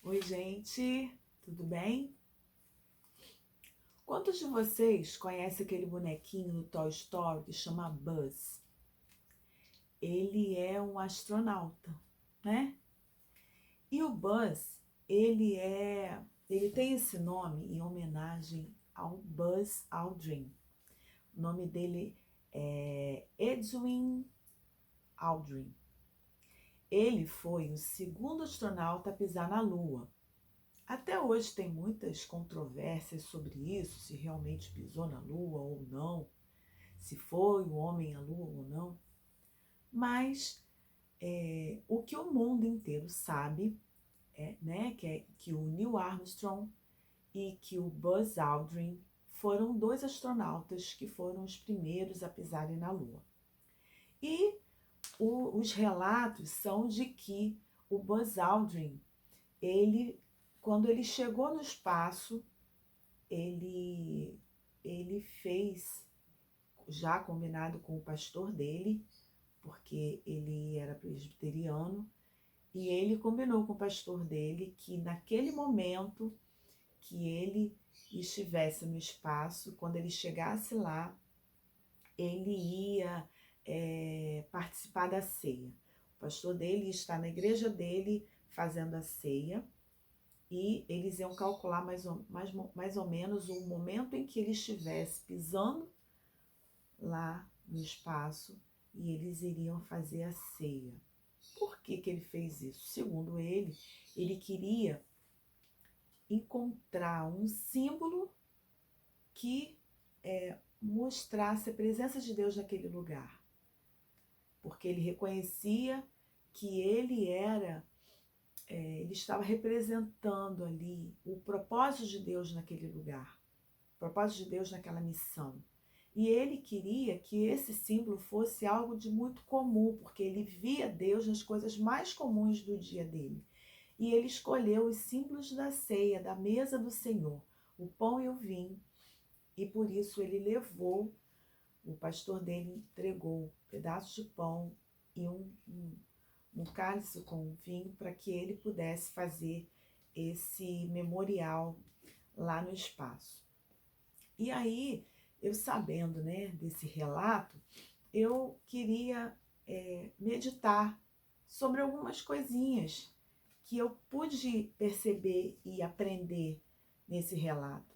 Oi, gente, tudo bem? Quantos de vocês conhecem aquele bonequinho do Toy Story que chama Buzz? Ele é um astronauta, né? E o Buzz, ele tem esse nome em homenagem ao Buzz Aldrin. O nome dele é Edwin Aldrin. Ele foi o segundo astronauta a pisar na Lua. Até hoje tem muitas controvérsias sobre isso, se realmente pisou na Lua ou não, se foi o homem à Lua ou não. Mas o que o mundo inteiro sabe é que o Neil Armstrong e que o Buzz Aldrin foram dois astronautas que foram os primeiros a pisarem na Lua. E os relatos são de que o Buzz Aldrin, quando ele chegou no espaço, ele, ele fez, já combinado com o pastor dele, porque ele era presbiteriano, e ele combinou com o pastor dele que naquele momento que ele estivesse no espaço, quando ele chegasse lá, ele ia participar da ceia. O pastor dele está na igreja dele fazendo a ceia, e eles iam calcular mais ou menos o momento em que ele estivesse pisando lá no espaço e eles iriam fazer a ceia. Por que ele fez isso? Segundo ele queria encontrar um símbolo que mostrasse a presença de Deus naquele lugar, porque ele reconhecia que ele estava representando ali o propósito de Deus naquele lugar, o propósito de Deus naquela missão. E ele queria que esse símbolo fosse algo de muito comum, porque ele via Deus nas coisas mais comuns do dia dele. E ele escolheu os símbolos da ceia, da mesa do Senhor, o pão e o vinho. E por isso ele levou, o pastor dele entregou pedaços de pão e um cálice com vinho para que ele pudesse fazer esse memorial lá no espaço. E aí, eu sabendo, né, desse relato, eu queria meditar sobre algumas coisinhas que eu pude perceber e aprender nesse relato.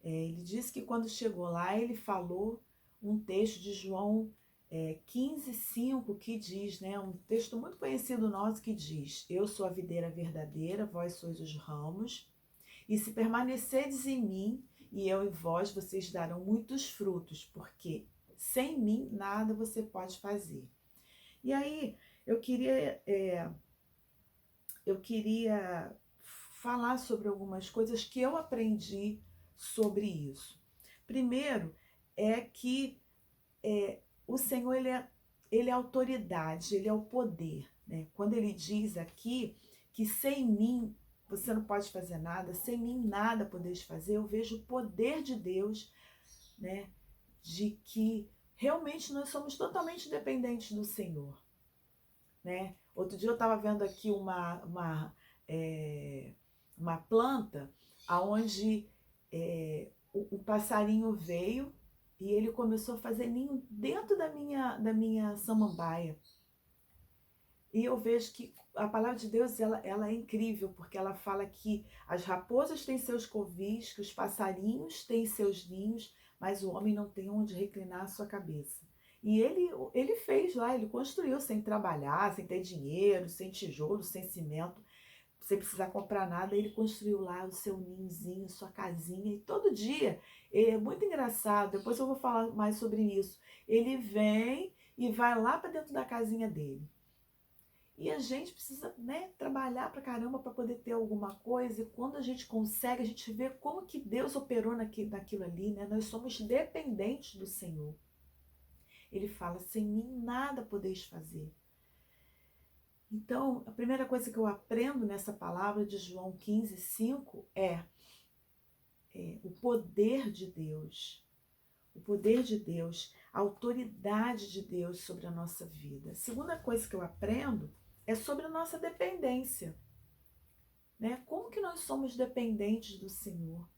Ele disse que quando chegou lá, ele falou um texto de João 15:5 que diz, né, um texto muito conhecido nosso que diz: Eu sou a videira verdadeira, vós sois os ramos, e se permanecerdes em mim e eu em vós, vocês darão muitos frutos, porque sem mim nada você pode fazer. E aí eu queria falar sobre algumas coisas que eu aprendi sobre isso. Primeiro é que o Senhor ele é autoridade, ele é o poder, né? Quando ele diz aqui que sem mim você não pode fazer nada, sem mim nada podeis fazer, eu vejo o poder de Deus, né? De que realmente nós somos totalmente dependentes do Senhor, né? Outro dia eu estava vendo aqui uma planta aonde o passarinho veio e ele começou a fazer ninho dentro da minha samambaia. E eu vejo que a palavra de Deus ela é incrível, porque ela fala que as raposas têm seus covis, que os passarinhos têm seus ninhos, mas o homem não tem onde reclinar a sua cabeça. E ele fez lá, ele construiu sem trabalhar, sem ter dinheiro, sem tijolo, sem cimento, sem precisar comprar nada. Ele construiu lá o seu ninhozinho, sua casinha, e todo dia, é muito engraçado, depois eu vou falar mais sobre isso, ele vem e vai lá para dentro da casinha dele. E a gente precisa, né, trabalhar pra caramba para poder ter alguma coisa. E quando a gente consegue, a gente vê como que Deus operou naquilo ali, né? Nós somos dependentes do Senhor. Ele fala: sem mim nada podeis fazer. Então, a primeira coisa que eu aprendo nessa palavra de João 15:5 é o poder de Deus. O poder de Deus, a autoridade de Deus sobre a nossa vida. A segunda coisa que eu aprendo é sobre a nossa dependência. né? Como que nós somos dependentes do Senhor?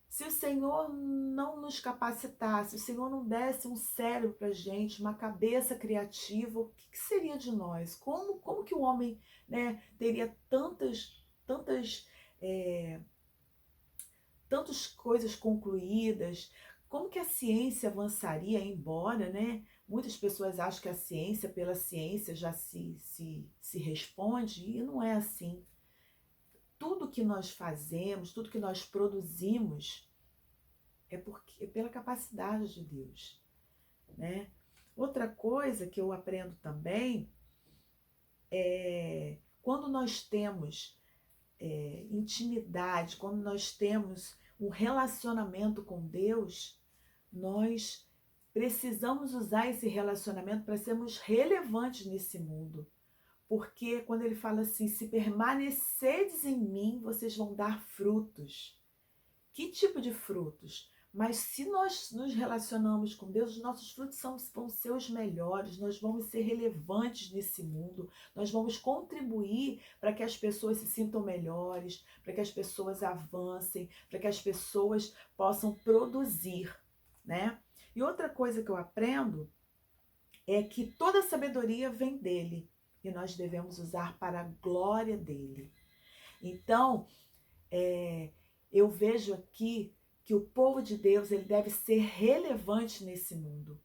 Se o Senhor não nos capacitasse, se o Senhor não desse um cérebro para gente, uma cabeça criativa, o que seria de nós? Como que o homem, né, teria é, tantas coisas concluídas? Como que a ciência avançaria, embora, né? Muitas pessoas acham que a ciência, pela ciência, já se responde, e não é assim. Tudo que nós fazemos, tudo que nós produzimos, é pela capacidade de Deus, né? Outra coisa que eu aprendo também é quando nós temos intimidade, quando nós temos um relacionamento com Deus, nós precisamos usar esse relacionamento para sermos relevantes nesse mundo. Porque quando ele fala assim, se permanecerdes em mim, vocês vão dar frutos. Que tipo de frutos? Mas se nós nos relacionamos com Deus, os nossos frutos vão ser os melhores, nós vamos ser relevantes nesse mundo, nós vamos contribuir para que as pessoas se sintam melhores, para que as pessoas avancem, para que as pessoas possam produzir, né? E outra coisa que eu aprendo é que toda sabedoria vem dele e nós devemos usar para a glória dele. Então, eu vejo aqui que o povo de Deus ele deve ser relevante nesse mundo.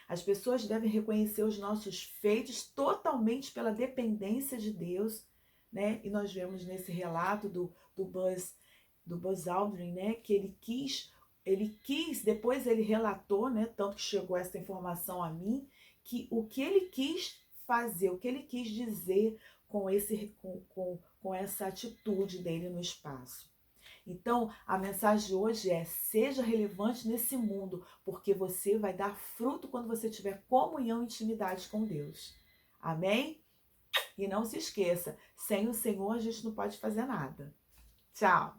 As pessoas devem reconhecer os nossos feitos totalmente pela dependência de Deus, né? E nós vemos nesse relato do Buzz Aldrin, né? Que ele quis, depois ele relatou, né? Tanto que chegou essa informação a mim, que o que ele quis fazer, o que ele quis dizer com essa atitude dele no espaço. Então, a mensagem de hoje é: seja relevante nesse mundo, porque você vai dar fruto quando você tiver comunhão e intimidade com Deus. Amém? E não se esqueça, sem o Senhor a gente não pode fazer nada. Tchau!